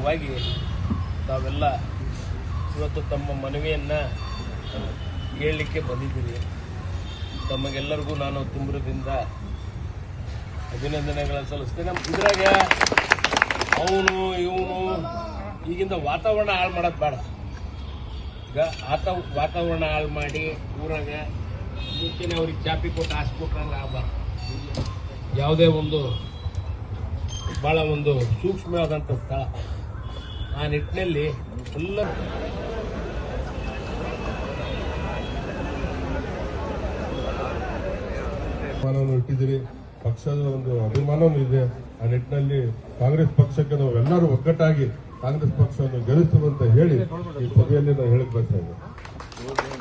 ಸಲುವಾಗಿ ತಾವೆಲ್ಲ ಇವತ್ತು ತಮ್ಮ ಮನವಿಯನ್ನು ಕೇಳಲಿಕ್ಕೆ ಬಂದಿದ್ದೀರಿ. ತಮಗೆಲ್ಲರಿಗೂ ನಾನು ತುಂಬರದಿಂದ ಅಭಿನಂದನೆಗಳನ್ನು ಸಲ್ಲಿಸ್ತೇನೆ. ಇದ್ರಾಗ ಅವನು ಇವನು ಈಗಿಂದ ವಾತಾವರಣ ಹಾಳು ಮಾಡೋದು ಬೇಡ. ಈಗ ವಾತಾವರಣ ಹಾಳು ಮಾಡಿ ಊರಾಗ ಮುಂಚೆನೆ ಅವ್ರಿಗೆ ಚಾಪಿ ಕೊಟ್ಟು ಹಾಸ್ಕೊಟ್ರಂಗೆ ಆಗಬಾರ್ದು. ಯಾವುದೇ ಒಂದು ಭಾಳ ಒಂದು ಸೂಕ್ಷ್ಮವಾದಂಥ ಸ್ಥಳ. ಆ ನಿಟ್ಟಿನಲ್ಲಿ ಎಲ್ಲ ಇಟ್ಟಿದ್ದೀರಿ. ಪಕ್ಷದ ಒಂದು ಅಭಿಮಾನವೂ ಇದೆ. ಆ ನಿಟ್ಟಿನಲ್ಲಿ ಕಾಂಗ್ರೆಸ್ ಪಕ್ಷಕ್ಕೆ ನಾವೆಲ್ಲರೂ ಒಗ್ಗಟ್ಟಾಗಿ ಕಾಂಗ್ರೆಸ್ ಪಕ್ಷವನ್ನು ಗೆಲ್ಲಿಸುವಂತ ಹೇಳಿ ಈ ಸಭೆಯಲ್ಲಿ ನಾನು ಹೇಳಕ್ ಬರ್ತಾ ಇದ್ದೇನೆ.